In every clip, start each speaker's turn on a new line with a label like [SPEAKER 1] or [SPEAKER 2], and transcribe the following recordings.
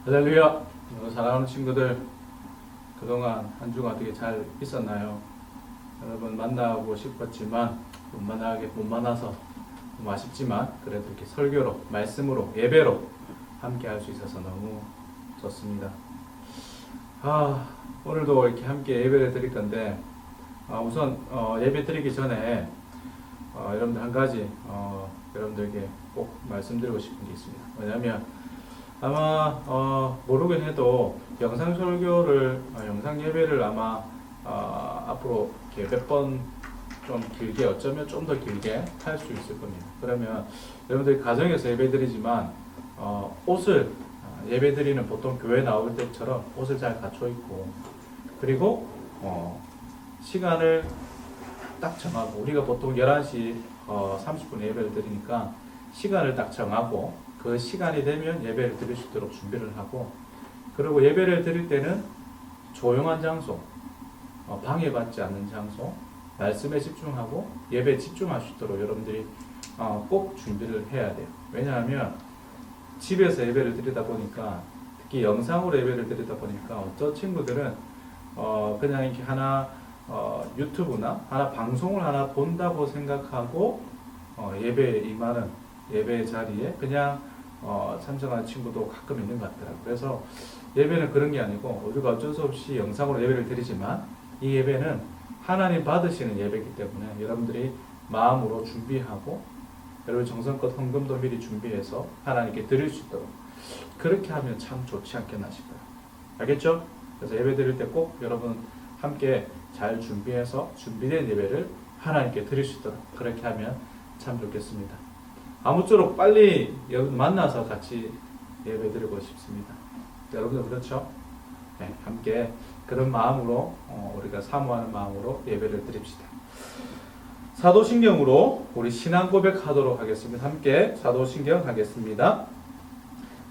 [SPEAKER 1] 할렐루야! 사랑하는 친구들, 그동안 한 주간 어떻게 잘 있었나요? 여러분 만나고 싶었지만 못 만나서 좀 아쉽지만 그래도 이렇게 설교로, 말씀으로, 예배로 함께 할 수 있어서 너무 좋습니다. 오늘도 이렇게 함께 예배를 드릴 건데, 우선 예배 드리기 전에 여러분들 한 가지 여러분들에게 꼭 말씀드리고 싶은 게 있습니다. 뭐냐면 아마 모르긴 해도 영상 설교를 영상 예배를 아마 앞으로 이렇게 몇 번 좀 길게, 어쩌면 좀 더 길게 할 수 있을 겁니다. 그러면 여러분들이 가정에서 예배 드리지만 옷을 예배 드리는 보통 교회 나올 때처럼 옷을 잘 갖춰 입고, 그리고 시간을 딱 정하고, 우리가 보통 11시 30분 예배를 드리니까 시간을 딱 정하고 그 시간이 되면 예배를 드릴 수 있도록 준비를 하고, 그리고 예배를 드릴 때는 조용한 장소, 방해받지 않는 장소, 말씀에 집중하고 예배에 집중할 수 있도록 여러분들이 꼭 준비를 해야 돼요. 왜냐하면 집에서 예배를 드리다 보니까, 특히 영상으로 예배를 드리다 보니까 어떤 친구들은 그냥 이렇게 하나 유튜브나 하나 방송을 하나 본다고 생각하고 예배에 임하는, 예배 자리에 그냥 참석하는 친구도 가끔 있는 것 같더라고요. 그래서 예배는 그런 게 아니고, 우리가 어쩔 수 없이 영상으로 예배를 드리지만 이 예배는 하나님 받으시는 예배이기 때문에 여러분들이 마음으로 준비하고, 여러분 정성껏 헌금도 미리 준비해서 하나님께 드릴 수 있도록 그렇게 하면 참 좋지 않겠나 싶어요. 알겠죠? 그래서 예배 드릴 때 꼭 여러분 함께 잘 준비해서 준비된 예배를 하나님께 드릴 수 있도록 그렇게 하면 참 좋겠습니다. 아무쪼록 빨리 여러분 만나서 같이 예배 드리고 싶습니다. 여러분들 그렇죠? 네, 함께 그런 마음으로 우리가 사모하는 마음으로 예배를 드립시다. 사도신경으로 우리 신앙 고백하도록 하겠습니다. 함께 사도신경 하겠습니다.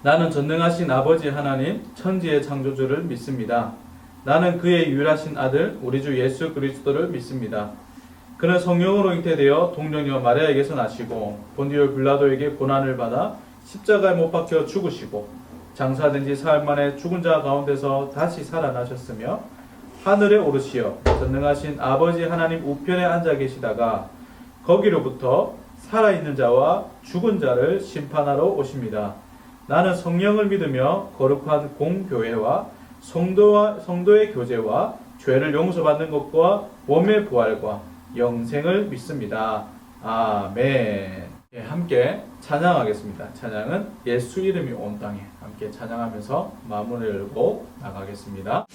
[SPEAKER 1] 나는 전능하신 아버지 하나님, 천지의 창조주를 믿습니다. 나는 그의 유일하신 아들 우리 주 예수 그리스도를 믿습니다. 그는 성령으로 잉태되어 동정녀 마리아에게서 나시고 본디오 빌라도에게 고난을 받아 십자가에 못 박혀 죽으시고 장사된 지 사흘 만에 죽은 자 가운데서 다시 살아나셨으며 하늘에 오르시어 전능하신 아버지 하나님 우편에 앉아 계시다가 거기로부터 살아있는 자와 죽은 자를 심판하러 오십니다. 나는 성령을 믿으며 거룩한 공교회와 성도의 교제와 죄를 용서받는 것과 몸의 부활과 영생을 믿습니다. 아멘. 예, 함께 찬양하겠습니다. 찬양은 예수 이름이 온 땅에, 함께 찬양하면서 마음을 열고 나가겠습니다.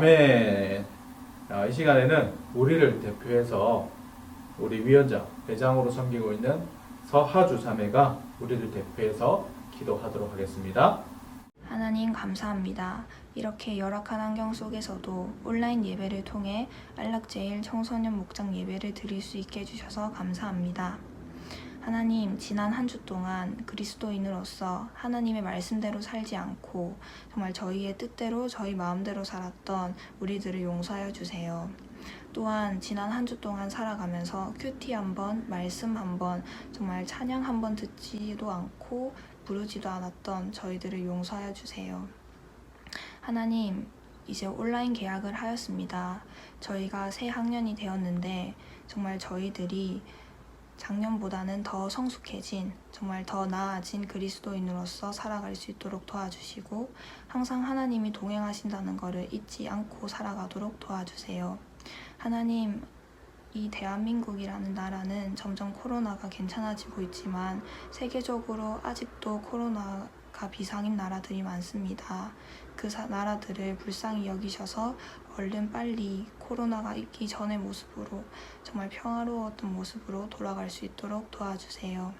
[SPEAKER 1] 아멘. 이 시간에는 우리를 대표해서 우리 위원장, 회장으로 섬기고 있는 서하주 자매가 우리를 대표해서 기도하도록 하겠습니다.
[SPEAKER 2] 하나님 감사합니다. 이렇게 열악한 환경 속에서도 온라인 예배를 통해 안락제일 청소년 목장 예배를 드릴 수 있게 해주셔서 감사합니다. 하나님, 지난 한 주 동안 그리스도인으로서 하나님의 말씀대로 살지 않고 정말 저희의 뜻대로 저희 마음대로 살았던 우리들을 용서하여 주세요. 또한 지난 한 주 동안 살아가면서 큐티 한번, 말씀 한번, 정말 찬양 한번 듣지도 않고 부르지도 않았던 저희들을 용서하여 주세요. 하나님, 이제 온라인 개학을 하였습니다. 저희가 새 학년이 되었는데 정말 저희들이 작년보다는 더 성숙해진, 정말 더 나아진 그리스도인으로서 살아갈 수 있도록 도와주시고 항상 하나님이 동행하신다는 것을 잊지 않고 살아가도록 도와주세요. 하나님, 이 대한민국이라는 나라는 점점 코로나가 괜찮아지고 있지만 세계적으로 아직도 코로나가 비상인 나라들이 많습니다. 그 나라들을 불쌍히 여기셔서 얼른 빨리 코로나가 있기 전의 모습으로 정말 평화로웠던 모습으로 돌아갈 수 있도록 도와주세요.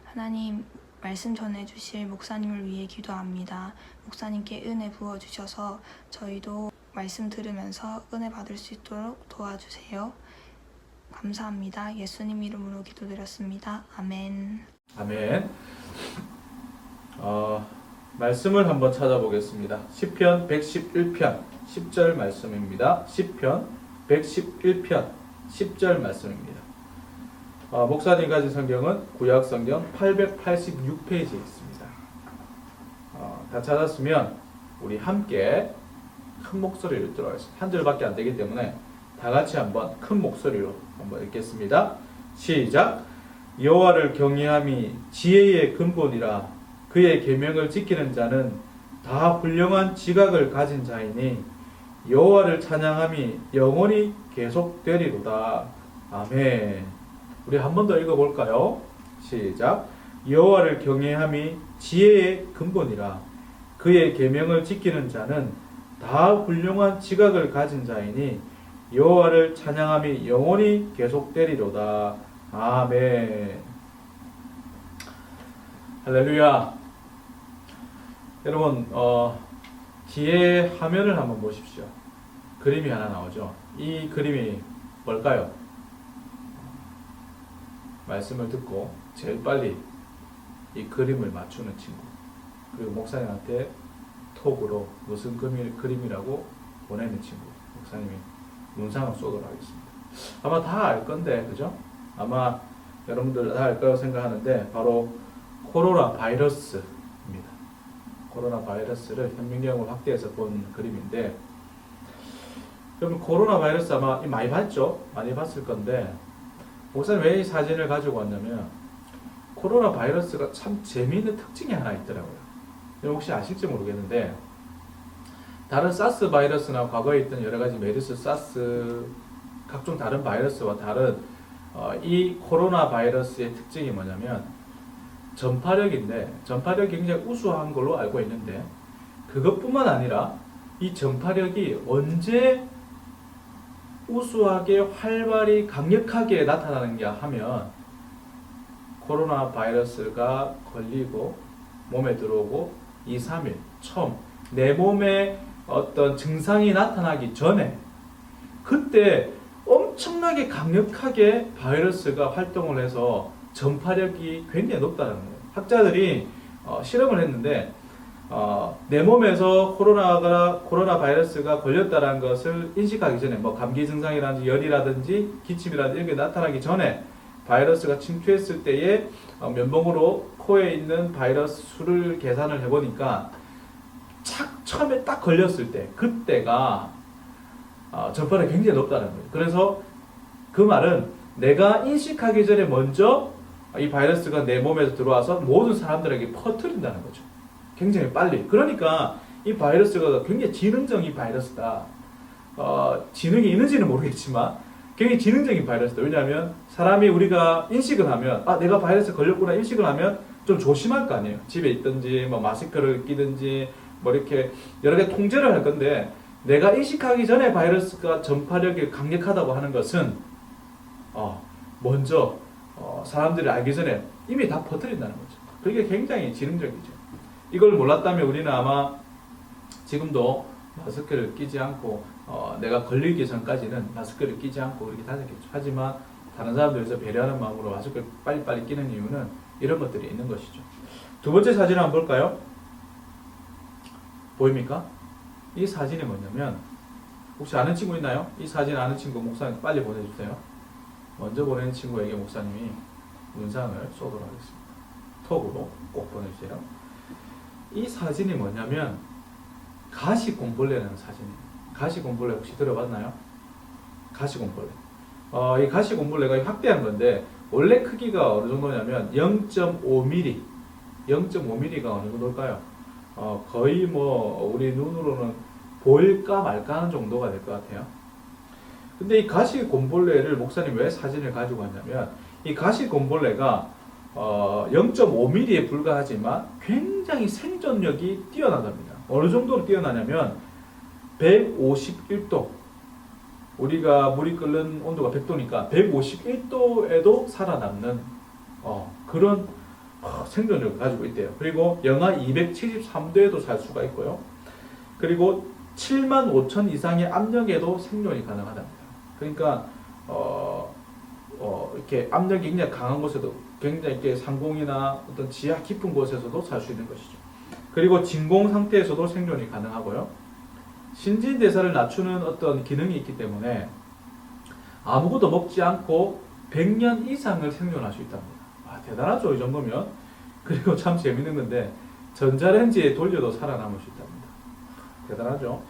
[SPEAKER 2] 하나님, 말씀 전해주실 목사님을 위해 기도합니다. 목사님께 은혜 부어주셔서 저희도 말씀 들으면서 은혜 받을 수 있도록 도와주세요. 감사합니다. 예수님 이름으로 기도드렸습니다. 아멘.
[SPEAKER 1] 아멘. 말씀을 한번 찾아보겠습니다. 시편 111편 10절 말씀입니다. 시편 111편 10절 말씀입니다. 목사님 가진 성경은 구약 성경 886페이지에 있습니다. 다 찾았으면 우리 함께 큰 목소리로 읽도록 하겠습니다. 한 절밖에 안 되기 때문에 다 같이 한번 큰 목소리로 한번 읽겠습니다. 시작. 여호와를 경외함이 지혜의 근본이라 그의 계명을 지키는 자는 다 훌륭한 지각을 가진 자이니 여호와를 찬양함이 영원히 계속되리로다. 아멘. 우리 한 번 더 읽어볼까요? 시작. 여호와를 경외함이 지혜의 근본이라 그의 계명을 지키는 자는 다 훌륭한 지각을 가진 자이니 여호와를 찬양함이 영원히 계속되리로다. 아멘. 할렐루야. 여러분, 뒤에 화면을 한번 보십시오. 그림이 하나 나오죠. 이 그림이 뭘까요? 말씀을 듣고 제일 빨리 이 그림을 맞추는 친구, 그리고 목사님한테 톡으로 무슨 그림이라고 보내는 친구, 목사님이 문상을 쏘도록 하겠습니다. 아마 다 알 건데, 그죠? 아마 여러분들 다 알 거라고 생각하는데 바로 코로나 바이러스입니다. 코로나 바이러스를 현미경으로 확대해서 본 그림인데, 여러분 코로나 바이러스 아마 많이 봤죠? 많이 봤을 건데, 목사님 왜 이 사진을 가지고 왔냐면 코로나 바이러스가 참 재미있는 특징이 하나 있더라고요. 혹시 아실지 모르겠는데, 다른 사스 바이러스나 과거에 있던 여러 가지 메르스, 사스, 각종 다른 바이러스와 다른 이 코로나 바이러스의 특징이 뭐냐면 전파력인데, 전파력이 굉장히 우수한 걸로 알고 있는데, 그것뿐만 아니라 이 전파력이 언제 우수하게 활발히 강력하게 나타나는가 하면 코로나 바이러스가 걸리고 몸에 들어오고 2, 3일 처음 내 몸에 어떤 증상이 나타나기 전에, 그때 엄청나게 강력하게 바이러스가 활동을 해서 전파력이 굉장히 높다는 거예요. 학자들이 실험을 했는데 내 몸에서 코로나 바이러스가 걸렸다는 것을 인식하기 전에, 뭐 감기 증상이라든지 열이라든지 기침이라든지 이런 게 나타나기 전에 바이러스가 침투했을 때에 면봉으로 코에 있는 바이러스 수를 계산을 해보니까 처음에 딱 걸렸을 때 그때가 전파력이 굉장히 높다는 거예요. 그래서 그 말은 내가 인식하기 전에 먼저 이 바이러스가 내 몸에서 들어와서 모든 사람들에게 퍼뜨린다는 거죠. 굉장히 빨리. 그러니까 이 바이러스가 굉장히 지능적인 바이러스다. 지능이 있는지는 모르겠지만 굉장히 지능적인 바이러스다. 왜냐하면 사람이 우리가 인식을 하면 내가 바이러스에 걸렸구나 인식을 하면 좀 조심할 거 아니에요. 집에 있든지 뭐 마스크를 끼든지 뭐 이렇게 여러 개 통제를 할 건데, 내가 이식하기 전에 바이러스가 전파력이 강력하다고 하는 것은 먼저 사람들이 알기 전에 이미 다 퍼뜨린다는 거죠. 그게 굉장히 지능적이죠. 이걸 몰랐다면 우리는 아마 지금도 마스크를 끼지 않고 내가 걸리기 전까지는 마스크를 끼지 않고 그렇게 다녔겠죠. 하지만 다른 사람들에서 배려하는 마음으로 마스크를 빨리빨리 끼는 이유는 이런 것들이 있는 것이죠. 두 번째 사진을 한번 볼까요? 보입니까? 이 사진이 뭐냐면 혹시 아는 친구 있나요? 이 사진 아는 친구 목사님 빨리 보내주세요. 먼저 보내는 친구에게 목사님이 문상을 쏘도록 하겠습니다. 톡으로 꼭 보내주세요. 이 사진이 뭐냐면 가시곰벌레라는 사진이에요. 가시곰벌레 혹시 들어봤나요? 가시곰벌레. 이 가시곰벌레가 확대한 건데 원래 크기가 어느 정도냐면 0.5mm, 0.5mm가 어느 정도일까요? 거의 뭐 우리 눈으로는 보일까 말까 하는 정도가 될 것 같아요. 근데 이 가시곰벌레를 목사님 왜 사진을 가지고 왔냐면 이 가시곰벌레가 0.5mm에 불과하지만 굉장히 생존력이 뛰어나답니다. 어느 정도로 뛰어나냐면 151도, 우리가 물이 끓는 온도가 100도니까 151도에도 살아남는 그런 생존력을 가지고 있대요. 그리고 영하 273도에도 살 수가 있고요. 그리고 7만 5천 이상의 압력에도 생존이 가능하답니다. 그러니까 이렇게 압력이 굉장히 강한 곳에도 굉장히 이렇게 상공이나 어떤 지하 깊은 곳에서도 살 수 있는 것이죠. 그리고 진공 상태에서도 생존이 가능하고요. 신진대사를 낮추는 어떤 기능이 있기 때문에 아무것도 먹지 않고 100년 이상을 생존할 수 있답니다. 대단하죠, 이 정도면. 그리고 참 재밌는 건데 전자레인지에 돌려도 살아남을 수 있답니다. 대단하죠.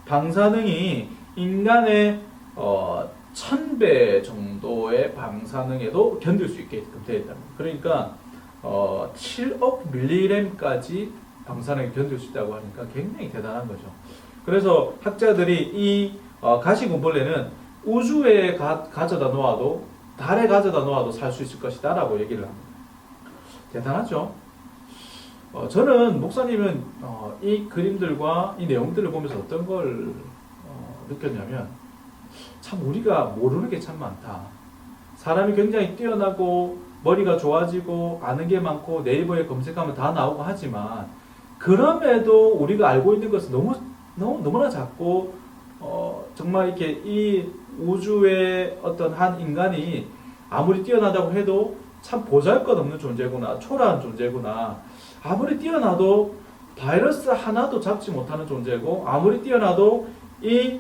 [SPEAKER 1] 방사능이 인간의 1000배 정도의 방사능에도 견딜 수 있게끔 되어 있답니다. 그러니까 7억 밀리그램까지 방사능이 견딜 수 있다고 하니까 굉장히 대단한 거죠. 그래서 학자들이 이 가시곰벌레는 우주에 가져다 놓아도, 달에 가져다 놓아도 살 수 있을 것이다 라고 얘기를 합니다. 대단하죠. 저는 목사님은 이 그림들과 이 내용들을 보면서 어떤 걸 느꼈냐면 참 우리가 모르는 게 참 많다. 사람이 굉장히 뛰어나고 머리가 좋아지고 아는 게 많고 네이버에 검색하면 다 나오고 하지만 그럼에도 우리가 알고 있는 것은 너무나 작고 정말 이렇게 이 우주의 어떤 한 인간이 아무리 뛰어나다고 해도 참 보잘것없는 존재구나, 초라한 존재구나. 아무리 뛰어나도 바이러스 하나도 잡지 못하는 존재고 아무리 뛰어나도 이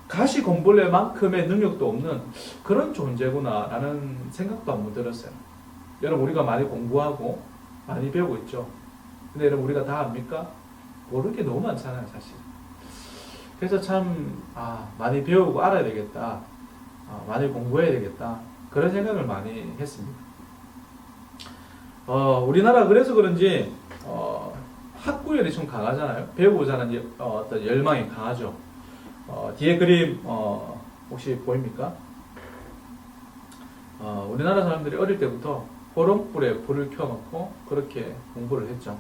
[SPEAKER 1] 가시곰벌레만큼의 능력도 없는 그런 존재구나 라는 생각도 한번 들었어요. 여러분 우리가 많이 공부하고 많이 배우고 있죠. 근데 여러분 우리가 다 압니까? 모르는 게 너무 많잖아요 사실. 그래서 참 많이 배우고 알아야 되겠다. 많이 공부해야 되겠다. 그런 생각을 많이 했습니다. 우리나라 그래서 그런지 학구열이 좀 강하잖아요. 배우고자 하는 어떤 열망이 강하죠. 뒤에 그림 혹시 보입니까? 우리나라 사람들이 어릴 때부터 호롱불에 불을 켜놓고 그렇게 공부를 했죠.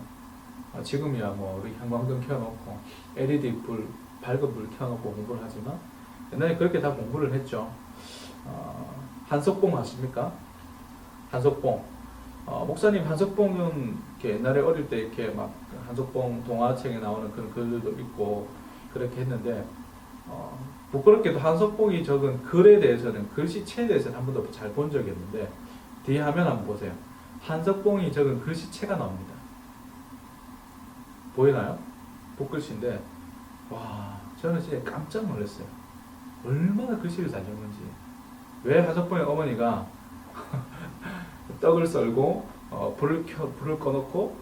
[SPEAKER 1] 지금이야 뭐 우리 형광등 켜놓고 LED 불, 밝은 불 켜놓고 공부를 하지만 옛날에 그렇게 다 공부를 했죠. 한석봉 아십니까? 한석봉. 목사님 한석봉은 이렇게 옛날에 어릴 때 이렇게 막 한석봉 동화책에 나오는 그런 글들도 읽고 그렇게 했는데 부끄럽게도 한석봉이 적은 글에 대해서는 글씨체에 대해서는 한 번도 잘 본 적이 없는데 뒤에 화면 한번 보세요. 한석봉이 적은 글씨체가 나옵니다. 보이나요? 붓글씨인데 와 저는 진짜 깜짝 놀랐어요. 얼마나 글씨를 잘 적는지. 왜 한석봉의 어머니가 떡을 썰고 불을 꺼놓고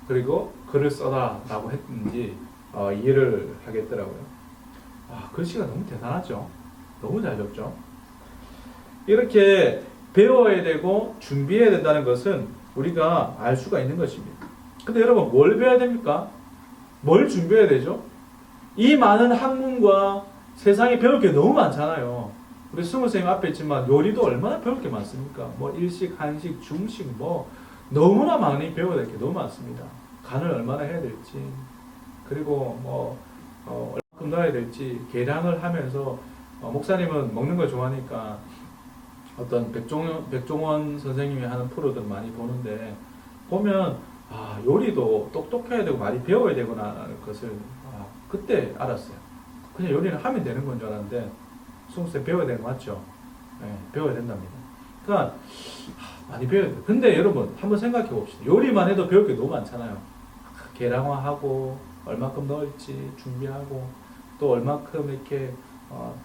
[SPEAKER 1] 그리고 글을 써라 라고 했는지 이해를 하겠더라고요. 글씨가 너무 대단하죠. 너무 잘 적죠. 이렇게 배워야 되고 준비해야 된다는 것은 우리가 알 수가 있는 것입니다. 근데 여러분 뭘 배워야 됩니까? 뭘 준비해야 되죠? 이 많은 학문과 세상에 배울 게 너무 많잖아요. 우리 승우 선생님 앞에 있지만 요리도 얼마나 배울 게 많습니까? 뭐 일식, 한식, 중식 뭐 너무나 많이 배워야 될 게 너무 많습니다. 간을 얼마나 해야 될지 그리고 뭐 얼마큼 넣어야 될지 계량을 하면서 목사님은 먹는 걸 좋아하니까 어떤 백종원 선생님이 하는 프로들 많이 보는데 보면 요리도 똑똑해야 되고 많이 배워야 되구나라는 것을 그때 알았어요. 그냥 요리를 하면 되는 건 줄 알았는데 수험생 배워야 되는 거 맞죠? 네, 배워야 된답니다. 그러니까 많이 배워야 돼요. 근데 여러분 한번 생각해 봅시다. 요리만 해도 배울 게 너무 많잖아요. 계량화하고 얼마큼 넣을지 준비하고 또 얼마큼 이렇게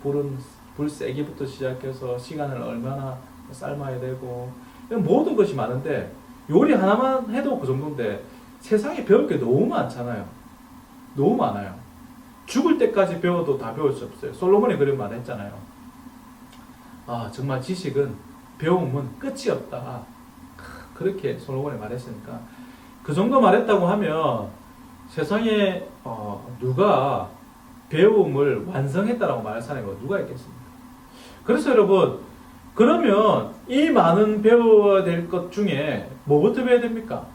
[SPEAKER 1] 불 세기부터 시작해서 시간을 얼마나 삶아야 되고 이런 모든 것이 많은데 요리 하나만 해도 그 정도인데 세상에 배울 게 너무 많잖아요. 너무 많아요. 죽을 때까지 배워도 다 배울 수 없어요. 솔로몬이 그런 말 했잖아요. 정말 지식은 배움은 끝이 없다. 그렇게 솔로몬이 말했으니까 그 정도 말했다고 하면 세상에 누가 배움을 완성했다라고 말할 사람이 누가 있겠습니까? 그래서 여러분 그러면 이 많은 배워야 될 것 중에 뭐부터 배워야 됩니까?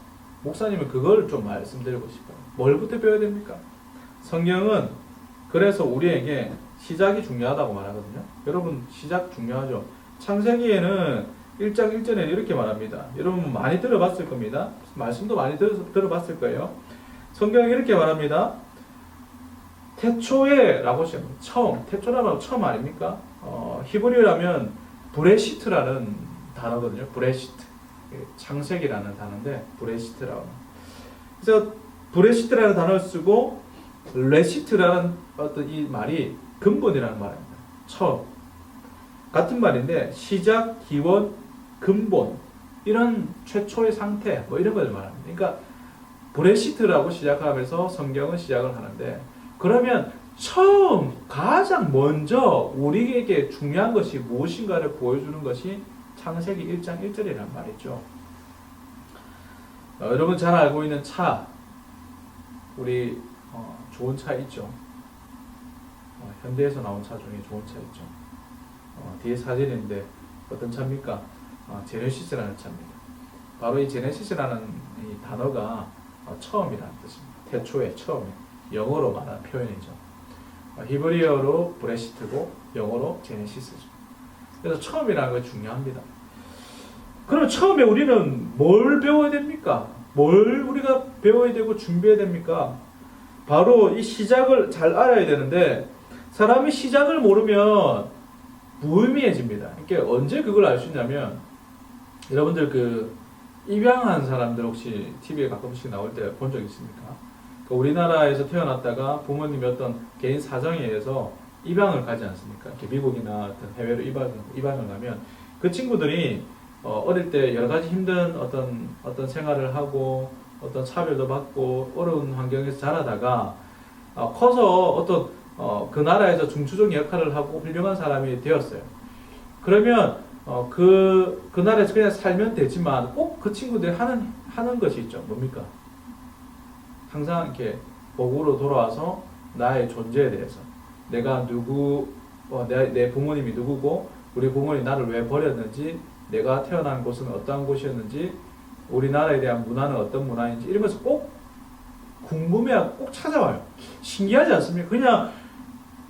[SPEAKER 1] 목사님은 그걸 좀 말씀드리고 싶어요. 뭘부터 배워야 됩니까? 성경은 그래서 우리에게 시작이 중요하다고 말하거든요. 여러분 시작 중요하죠. 창세기에는 1장 1절에 이렇게 말합니다. 여러분 많이 들어봤을 겁니다. 말씀도 많이 들어봤을 거예요. 성경이 이렇게 말합니다. 태초에 라고 시작합니다. 처음, 태초라고 처음 아닙니까? 히브리어라면 브레시트라는 단어거든요. 브레시트. 창세기라는 단어인데 브레시트라고. 그래서 브레시트라는 단어를 쓰고 레시트라는 어떤 이 말이 근본이라는 말입니다. 처음. 같은 말인데 시작, 기원, 근본 이런 최초의 상태 뭐 이런 걸 말합니다. 그러니까 브레시트라고 시작하면서 성경은 시작을 하는데 그러면 처음 가장 먼저 우리에게 중요한 것이 무엇인가를 보여주는 것이 창세기 1장 1절이라는 말이죠. 여러분 잘 알고 있는 차 우리 좋은 차 있죠. 현대에서 나온 차 중에 좋은 차 있죠. 뒤에 사진인데 어떤 차입니까? 제네시스라는 차입니다. 바로 이 제네시스라는 이 단어가 처음이라는 뜻입니다. 태초의 처음에 영어로 말하는 표현이죠. 히브리어로 브레시트고 영어로 제네시스죠. 그래서 처음이라는 게 중요합니다. 그럼 처음에 우리는 뭘 배워야 됩니까? 뭘 우리가 배워야 되고 준비해야 됩니까? 바로 이 시작을 잘 알아야 되는데 사람이 시작을 모르면 무의미해집니다. 그러니까 언제 그걸 알 수 있냐면 여러분들 그 입양한 사람들 혹시 TV에 가끔씩 나올 때 본 적 있습니까? 그러니까 우리나라에서 태어났다가 부모님이 어떤 개인 사정에 의해서 입양을 가지 않습니까? 이렇게 미국이나 어떤 해외로 입양을 가면 그 친구들이 어릴 때 여러 가지 힘든 어떤 생활을 하고 어떤 차별도 받고 어려운 환경에서 자라다가 커서 어떤 그 나라에서 중추적 역할을 하고 훌륭한 사람이 되었어요. 그러면 그 나라에서 그냥 살면 되지만 꼭 그 친구들이 하는 것이 있죠. 뭡니까? 항상 이렇게 복으로 돌아와서 나의 존재에 대해서 내가 내 부모님이 누구고 우리 부모님이 나를 왜 버렸는지 내가 태어난 곳은 어떠한 곳이었는지 우리나라에 대한 문화는 어떤 문화인지 이런 것을 꼭 궁금해하고 꼭 찾아와요. 신기하지 않습니까? 그냥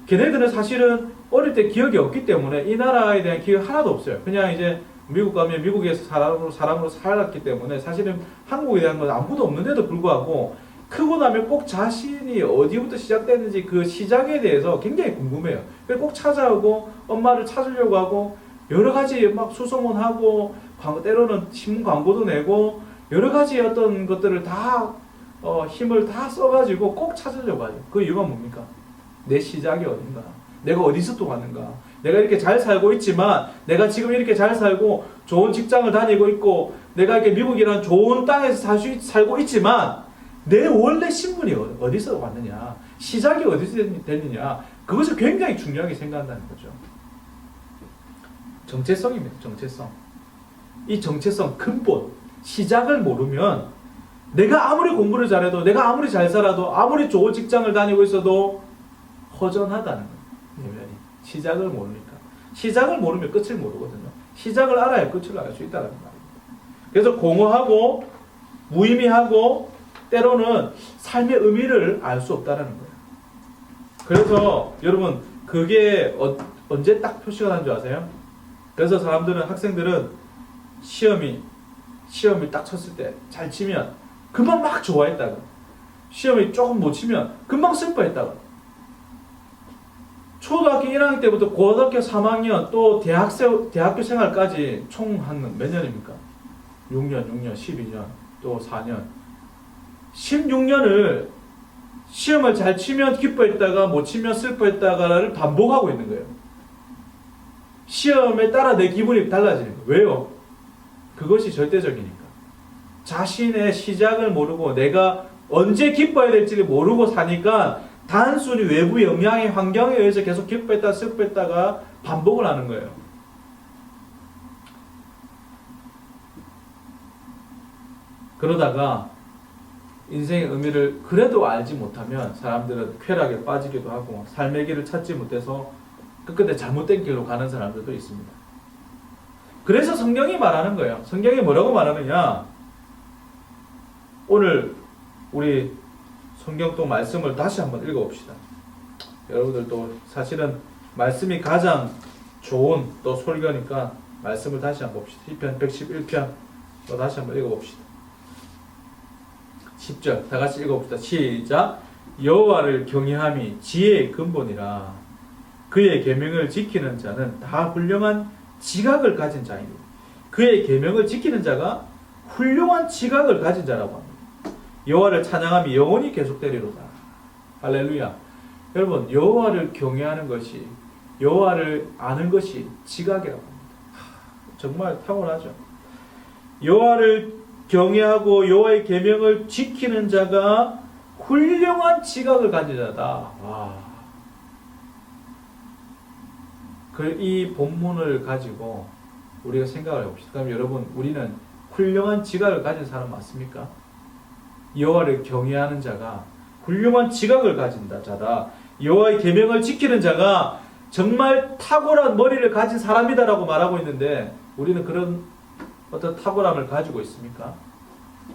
[SPEAKER 1] 걔네들은 사실은 어릴 때 기억이 없기 때문에 이 나라에 대한 기억이 하나도 없어요. 그냥 이제 미국 가면 미국에서 사람으로 살았기 때문에 사실은 한국에 대한 건 아무도 없는데도 불구하고 크고 나면 꼭 자신이 어디부터 시작됐는지 그 시작에 대해서 굉장히 궁금해요. 그래서 꼭 찾아오고 엄마를 찾으려고 하고 여러 가지 막 수소문하고 때로는 신문 광고도 내고 여러 가지 어떤 것들을 다 힘을 다 써가지고 꼭 찾으려고 하죠. 그 이유가 뭡니까? 내 시작이 어딘가? 내가 어디서 또 왔는가? 내가 이렇게 잘 살고 있지만 내가 지금 이렇게 잘 살고 좋은 직장을 다니고 있고 내가 이렇게 미국이라는 좋은 땅에서 살고 있지만 내 원래 신분이 어디서 왔느냐? 시작이 어디서 됐느냐? 그것을 굉장히 중요하게 생각한다는 거죠. 정체성입니다. 정체성. 이 정체성, 근본, 시작을 모르면 내가 아무리 공부를 잘해도 내가 아무리 잘 살아도 아무리 좋은 직장을 다니고 있어도 허전하다는 거예요. 시작을 모르니까. 시작을 모르면 끝을 모르거든요. 시작을 알아야 끝을 알 수 있다는 말입니다. 그래서 공허하고 무의미하고 때로는 삶의 의미를 알 수 없다는 거예요. 그래서 여러분 그게 언제 딱 표시가 난 줄 아세요? 그래서 학생들은 시험이 딱 쳤을 때 잘 치면 금방 막 좋아했다가 시험이 조금 못 치면 금방 슬퍼했다가 초등학교 1학년 때부터 고등학교 3학년 또 대학교 생활까지 총 한 몇 년입니까? 6년, 12년, 또 4년 16년을 시험을 잘 치면 기뻐했다가 못 치면 슬퍼했다가를 반복하고 있는 거예요. 시험에 따라 내 기분이 달라지는 거예요. 왜요? 그것이 절대적이니까. 자신의 시작을 모르고 내가 언제 기뻐해야 될지를 모르고 사니까 단순히 외부 영향의 환경에 의해서 계속 기뻐했다가 슬퍼했다가 반복을 하는 거예요. 그러다가 인생의 의미를 그래도 알지 못하면 사람들은 쾌락에 빠지기도 하고 삶의 길을 찾지 못해서 끝끝내 잘못된 길로 가는 사람들도 있습니다. 그래서 성경이 말하는 거예요. 성경이 뭐라고 말하느냐? 오늘 우리 성경통 말씀을 다시 한번 읽어봅시다. 여러분들도 사실은 말씀이 가장 좋은 또 설교니까 말씀을 다시 한번 봅시다. 시편 111편 또 다시 한번 읽어봅시다. 10절 다 같이 읽어봅시다. 시작. 여호와를 경외함이 지혜의 근본이라 그의 계명을 지키는 자는 다 훌륭한 지각을 가진 자이니 그의 계명을 지키는 자가 훌륭한 지각을 가진 자라고 합니다. 여호와를 찬양함이 영원히 계속되리로다. 할렐루야. 여러분 여호와를 경외하는 것이 여호와를 아는 것이 지각이라고 합니다. 정말 탁월하죠. 여호와를 경외하고 여호와의 계명을 지키는 자가 훌륭한 지각을 가진 자다. 와. 이 본문을 가지고 우리가 생각을 해봅시다. 그럼 여러분 우리는 훌륭한 지각을 가진 사람 맞습니까? 여호와를 경외하는 자가 훌륭한 지각을 가진 자다. 여호와의 계명을 지키는 자가 정말 탁월한 머리를 가진 사람이다라고 말하고 있는데 우리는 그런 어떤 탁월함을 가지고 있습니까?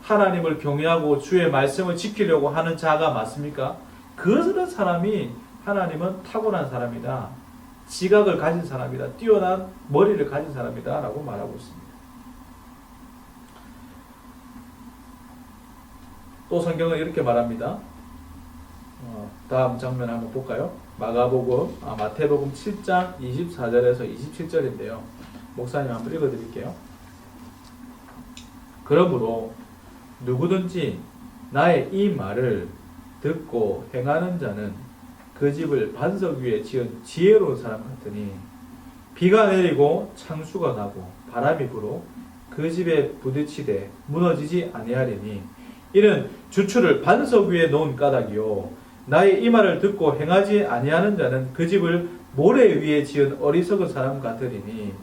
[SPEAKER 1] 하나님을 경외하고 주의 말씀을 지키려고 하는 자가 맞습니까? 그런 사람이 하나님은 탁월한 사람이다. 지각을 가진 사람이다. 뛰어난 머리를 가진 사람이다. 라고 말하고 있습니다. 또 성경은 이렇게 말합니다. 다음 장면 한번 볼까요? 마태복음 7장 24절에서 27절인데요. 목사님 한번 읽어드릴게요. 그러므로 누구든지 나의 이 말을 듣고 행하는 자는 그 집을 반석 위에 지은 지혜로운 사람 같으니 비가 내리고 창수가 나고 바람이 불어 그 집에 부딪히되 무너지지 아니하리니 이는 주추를 반석 위에 놓은 까닭이요 나의 이 말을 듣고 행하지 아니하는 자는 그 집을 모래 위에 지은 어리석은 사람 같으리니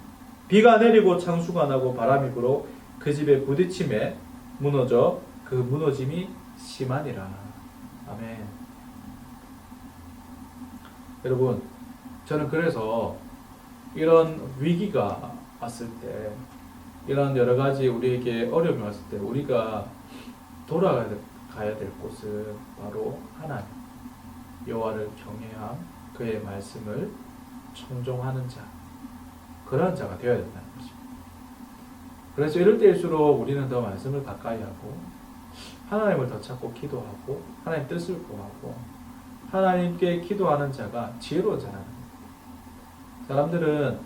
[SPEAKER 1] 비가 내리고 창수가 나고 바람이 불어 그 집에 부딪힘에 무너져 그 무너짐이 심하니라. 아멘. 여러분, 저는 그래서 이런 위기가 왔을 때, 이런 여러 가지 우리에게 어려움이 왔을 때 우리가 돌아가야 될 곳은 바로 하나님, 여호와를 경외함, 그의 말씀을 청종하는 자, 그런 자가 되어야 된다는 것입니다. 그래서 이럴 때일수록 우리는 더 말씀을 가까이 하고 하나님을 더 찾고 기도하고 하나님 뜻을 구하고 하나님께 기도하는 자가 지혜로운 자라는 겁니다. 사람들은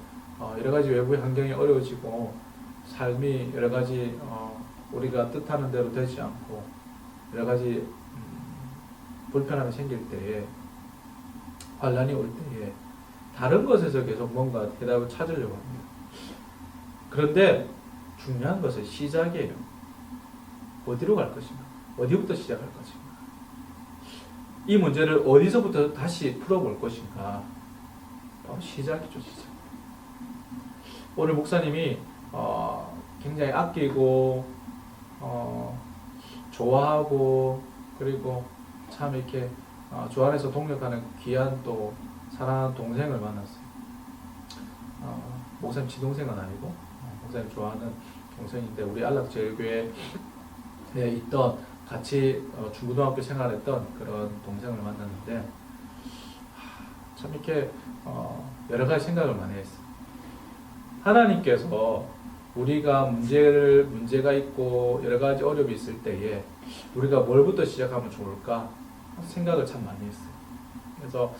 [SPEAKER 1] 여러 가지 외부의 환경이 어려워지고 삶이 여러 가지 우리가 뜻하는 대로 되지 않고 여러 가지 불편함이 생길 때에 환란이 올 때에 다른 것에서 계속 뭔가 대답을 찾으려고 합니다. 그런데 중요한 것은 시작이에요. 어디로 갈 것인가? 어디부터 시작할 것인가? 이 문제를 어디서부터 다시 풀어볼 것인가? 시작이죠, 시작. 오늘 목사님이 굉장히 아끼고 좋아하고 그리고 참 이렇게 주 안에서 동력하는 귀한 또 사랑하는 동생을 만났어요. 목사님 지동생은 아니고 목사님 좋아하는 동생인데 우리 안락제일교회에 있던 같이 중고등학교 생활했던 그런 동생을 만났는데 참 이렇게 여러 가지 생각을 많이 했어요. 하나님께서 우리가 문제가 있고 여러 가지 어려움이 있을 때에 우리가 뭘부터 시작하면 좋을까 생각을 참 많이 했어요. 그래서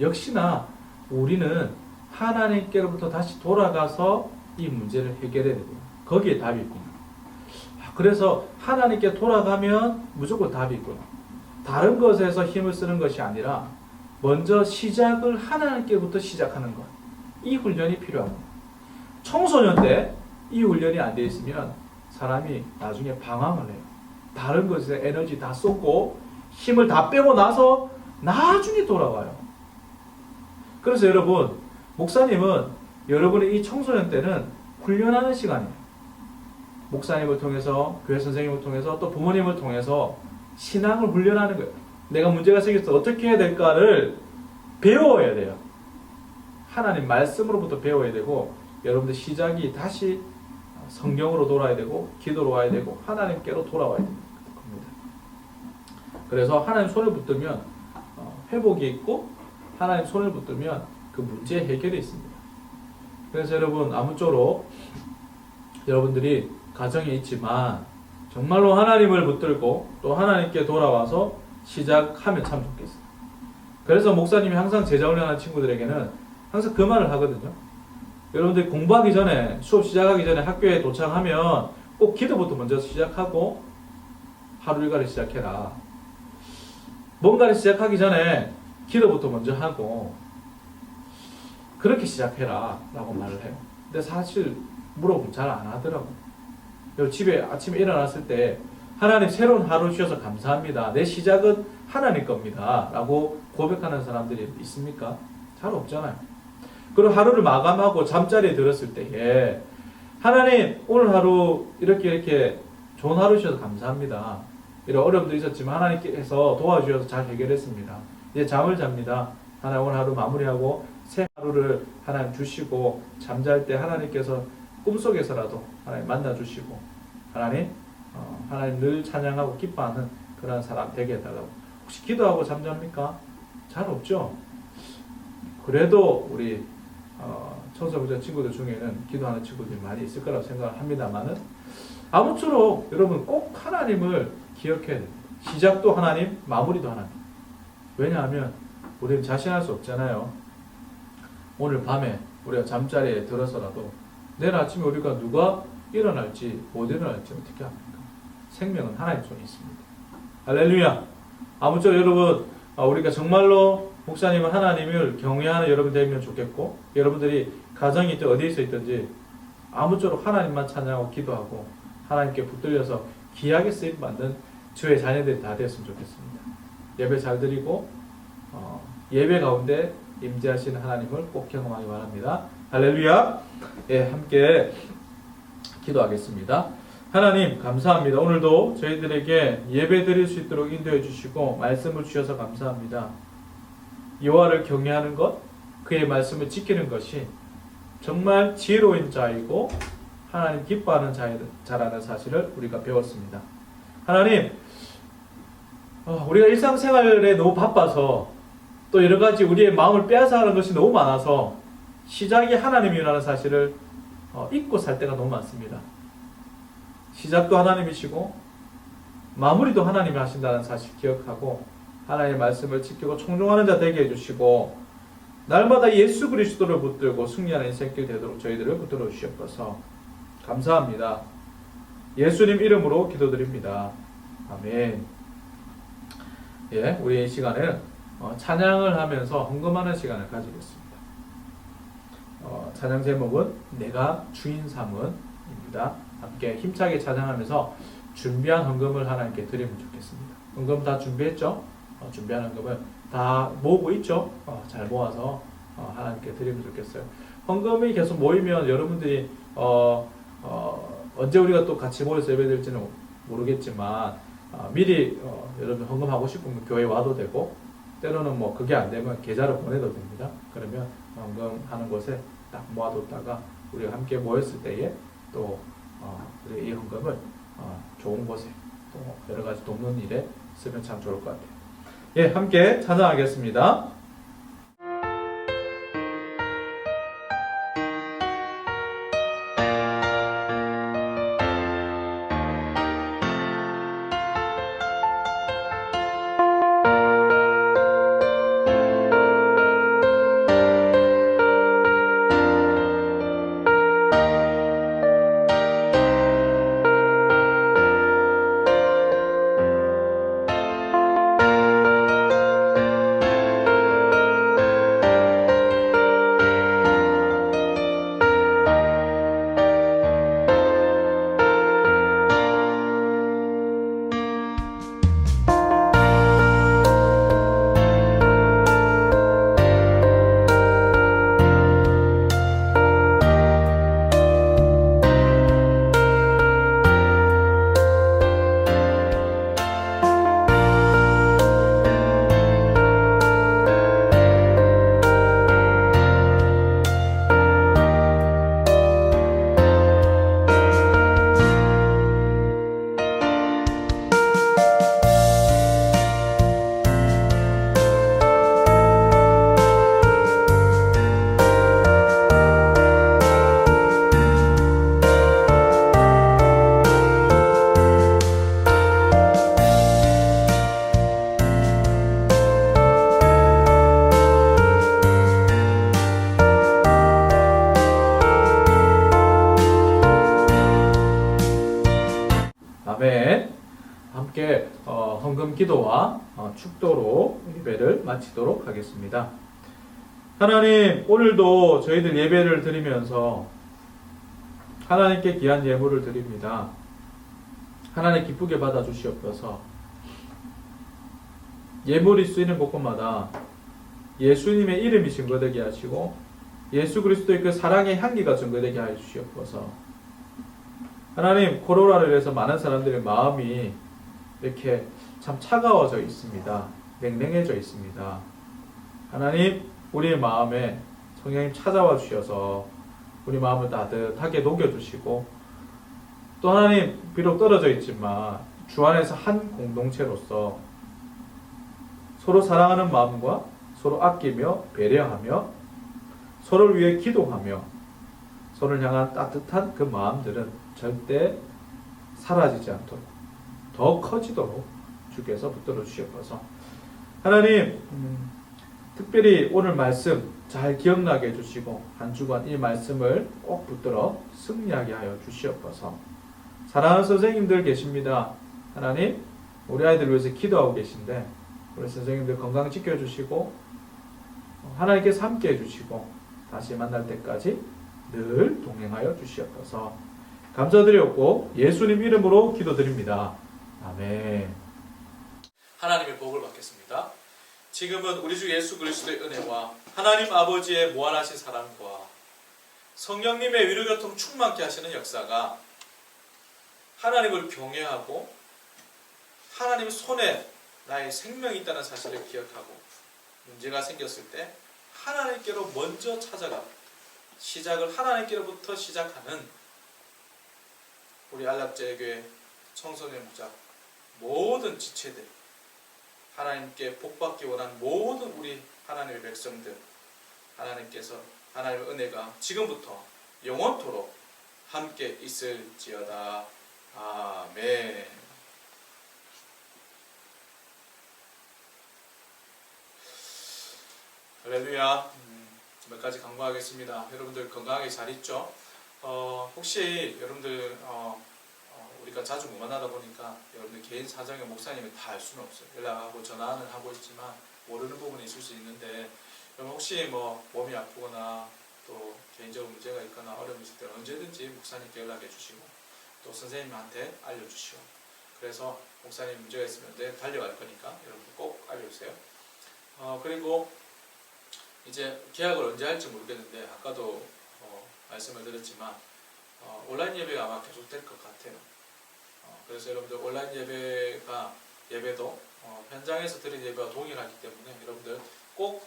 [SPEAKER 1] 역시나 우리는 하나님께로부터 다시 돌아가서 이 문제를 해결해야 돼요. 거기에 답이 있구나. 그래서 하나님께 돌아가면 무조건 답이 있구나. 다른 것에서 힘을 쓰는 것이 아니라 먼저 시작을 하나님께부터 시작하는 것. 이 훈련이 필요합니다. 청소년 때 이 훈련이 안 돼 있으면 사람이 나중에 방황을 해요. 다른 것에 에너지 다 쏟고 힘을 다 빼고 나서 나중에 돌아와요. 그래서 여러분, 목사님은 여러분의 이 청소년 때는 훈련하는 시간이에요. 목사님을 통해서, 교회 선생님을 통해서, 또 부모님을 통해서 신앙을 훈련하는 거예요. 내가 문제가 생겼을 때 어떻게 해야 될까를 배워야 돼요. 하나님 말씀으로부터 배워야 되고, 여러분들 시작이 다시 성경으로 돌아야 되고, 기도로 와야 되고, 하나님께로 돌아와야 됩니다. 그래서 하나님 손을 붙들면 회복이 있고, 하나님 손을 붙들면 그 문제 해결이 있습니다. 그래서 여러분, 아무쪼록 여러분들이 가정에 있지만 정말로 하나님을 붙들고 또 하나님께 돌아와서 시작하면 참 좋겠어요. 그래서 목사님이 항상 제자훈련하는 친구들에게는 항상 그 말을 하거든요. 여러분들이 공부하기 전에, 수업 시작하기 전에 학교에 도착하면 꼭 기도부터 먼저 시작하고 하루 일과를 시작해라. 뭔가를 시작하기 전에 기도부터 먼저 하고 그렇게 시작해라 라고 말을 해요. 근데 사실 물어보면 잘 안 하더라고요. 집에 아침에 일어났을 때 하나님 새로운 하루 주셔서 감사합니다. 내 시작은 하나님 겁니다. 라고 고백하는 사람들이 있습니까? 잘 없잖아요. 그리고 하루를 마감하고 잠자리에 들었을 때에 하나님 오늘 하루 이렇게 좋은 하루 주셔서 감사합니다. 이런 어려움도 있었지만 하나님께서 도와주셔서 잘 해결했습니다. 이제 잠을 잡니다. 하나님 오늘 하루 마무리하고 새 하루를 하나님 주시고 잠잘 때 하나님께서 꿈속에서라도 하나님 만나주시고 하나님 늘 찬양하고 기뻐하는 그런 사람 되게 해달라고. 혹시 기도하고 잠잡니까? 잘 없죠? 그래도 우리 청소부자 친구들 중에는 기도하는 친구들이 많이 있을 거라고 생각을 합니다만은 아무쪼록 여러분 꼭 하나님을 기억해야 됩니다. 시작도 하나님, 마무리도 하나님. 왜냐하면 우리는 자신할 수 없잖아요. 오늘 밤에 우리가 잠자리에 들어서라도 내일 아침에 우리가 누가 일어날지 못 일어날지 어떻게 합니까? 생명은 하나님 손에 있습니다. 할렐루야. 아무쪼록 여러분 우리가 정말로 목사님은 하나님을 경외하는 여러분 되면 좋겠고, 여러분들이 가정이 있든 어디에 있든지 아무쪼록 하나님만 찬양하고 기도하고 하나님께 붙들려서 귀하게 쓰임받는 주의 자녀들이 다 됐으면 좋겠습니다. 예배 잘 드리고 예배 가운데 임재하시는 하나님을 꼭 경험하기 바랍니다. 할렐루야. 예, 함께 기도하겠습니다. 하나님 감사합니다. 오늘도 저희들에게 예배 드릴 수 있도록 인도해 주시고 말씀을 주셔서 감사합니다. 여호와를 경외하는 것, 그의 말씀을 지키는 것이 정말 지혜로운 자이고 하나님 기뻐하는 자라는 사실을 우리가 배웠습니다. 하나님, 우리가 일상생활에 너무 바빠서 또 여러 가지 우리의 마음을 빼앗아가는 것이 너무 많아서 시작이 하나님이라는 사실을 잊고 살 때가 너무 많습니다. 시작도 하나님이시고 마무리도 하나님이 하신다는 사실 기억하고 하나님의 말씀을 지키고 청종하는 자 되게 해주시고 날마다 예수 그리스도를 붙들고 승리하는 인생길 되도록 저희들을 붙들어 주시옵소서. 감사합니다. 예수님 이름으로 기도드립니다. 아멘. 예, 우리 이 시간에는 찬양을 하면서 헌금하는 시간을 가지겠습니다. 찬양 제목은 내가 주인 삼은입니다. 함께 힘차게 찬양하면서 준비한 헌금을 하나님께 드리면 좋겠습니다. 헌금 다 준비했죠? 준비한 헌금을 다 모으고 있죠? 잘 모아서 하나님께 드리면 좋겠어요. 헌금이 계속 모이면 여러분들이 언제 우리가 또 같이 모여서 예배드릴지는 모르겠지만 미리 여러분 헌금하고 싶으면 교회 와도 되고 때로는 뭐 그게 안 되면 계좌로 보내도 됩니다. 그러면 헌금하는 곳에 딱 모아뒀다가 우리가 함께 모였을 때에 또 우리 이 헌금을 좋은 곳에 또 여러 가지 돕는 일에 쓰면 참 좋을 것 같아요. 예, 함께 찬양하겠습니다. 함께 헌금 기도와 축도로 예배를 마치도록 하겠습니다. 하나님, 오늘도 저희들 예배를 드리면서 하나님께 귀한 예물을 드립니다. 하나님 기쁘게 받아주시옵소서. 예물이 쓰이는 곳곳마다 예수님의 이름이 증거되게 하시고 예수 그리스도의 그 사랑의 향기가 증거되게 하여 주시옵소서. 하나님, 코로나로 인해서 많은 사람들의 마음이 이렇게 참 차가워져 있습니다. 냉랭해져 있습니다. 하나님, 우리의 마음에 성령님 찾아와 주셔서 우리 마음을 따뜻하게 녹여주시고, 또 하나님, 비록 떨어져 있지만 주 안에서 한 공동체로서 서로 사랑하는 마음과 서로 아끼며 배려하며 서로를 위해 기도하며 서로를 향한 따뜻한 그 마음들은 절대 사라지지 않도록 더 커지도록 주께서 붙들어 주시옵소서. 하나님, 특별히 오늘 말씀 잘 기억나게 해주시고 한 주간 이 말씀을 꼭 붙들어 승리하게 하여 주시옵소서. 사랑하는 선생님들 계십니다. 하나님, 우리 아이들 위해서 기도하고 계신데 우리 선생님들 건강 지켜주시고 하나님께서 함께 해주시고 다시 만날 때까지 늘 동행하여 주시옵소서. 감사드렸고 예수님 이름으로 기도드립니다. 아멘. 하나님의 복을 받겠습니다. 지금은 우리 주 예수 그리스도의 은혜와 하나님 아버지의 무한하신 사랑과 성령님의 위로교통 충만케 하시는 역사가 하나님을 경외하고 하나님 손에 나의 생명이 있다는 사실을 기억하고 문제가 생겼을 때 하나님께로 먼저 찾아가 시작을 하나님께로부터 시작하는 우리 안락제교회 청소년 목자 모든 지체들, 하나님께 복받기 원하는 모든 우리 하나님의 백성들, 하나님께서 하나님의 은혜가 지금부터 영원토록 함께 있을지어다. 아멘. 할렐루야. 몇 가지 강구하겠습니다. 여러분들 건강하게 잘 있죠? 혹시 여러분들 우리가 자주 못 만나다 보니까 여러분들 개인 사정에 목사님이 다 알 수는 없어요. 연락하고 전화는 하고 있지만 모르는 부분이 있을 수 있는데, 여러분 혹시 뭐 몸이 아프거나 또 개인적으로 문제가 있거나 어려움이 있을 때 언제든지 목사님께 연락해 주시고 또 선생님한테 알려주시고, 그래서 목사님 문제가 있으면 달려갈 거니까 여러분들 꼭 알려주세요. 그리고 이제 계약을 언제 할지 모르겠는데 아까도 말씀을 드렸지만 온라인 예배가 아마 계속될 것 같아요. 그래서 여러분들 온라인 예배도 현장에서 드린 예배와 동일하기 때문에 여러분들 꼭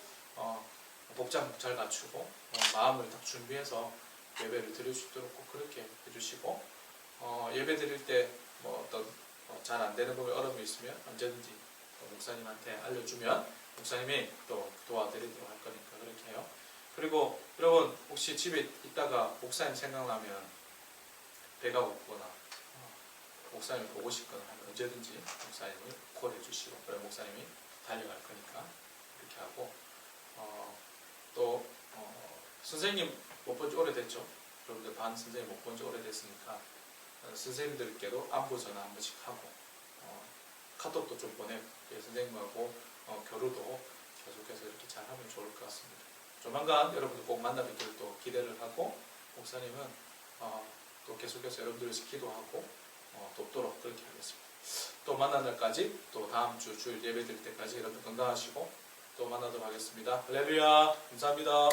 [SPEAKER 1] 복장 잘 갖추고 마음을 딱 준비해서 예배를 드릴 수 있도록 꼭 그렇게 해주시고, 예배 드릴 때 뭐 어떤 잘 안 되는 부분에 어려움이 있으면 언제든지 목사님한테 알려주면 목사님이 또 도와드리도록 할 거니까 그렇게 해요. 그리고 여러분 혹시 집에 있다가 목사님 생각나면 배가 고프거나 목사님을 보고 싶거나 하면 언제든지 목사님을 콜해 주시고, 그럼 목사님이 달려갈 거니까 그렇게 하고, 또 선생님 못 본 지 오래됐죠. 여러분들 반 선생님 못 본 지 오래됐으니까 선생님들께도 안부 전화 한 번씩 하고 카톡도 좀 보내고 선생님하고 교류도 계속해서 이렇게 잘 하면 좋을 것 같습니다. 조만간 여러분들 꼭 만나 뵙기를 또 기대를 하고, 목사님은 또 계속해서 여러분들에서 기도하고 돕도록 그렇게 하겠습니다. 또 만난 날까지, 또 다음 주 주일 예배 드릴 때까지 여러분 건강하시고 또 만나도록 하겠습니다. 할렐루야. 감사합니다.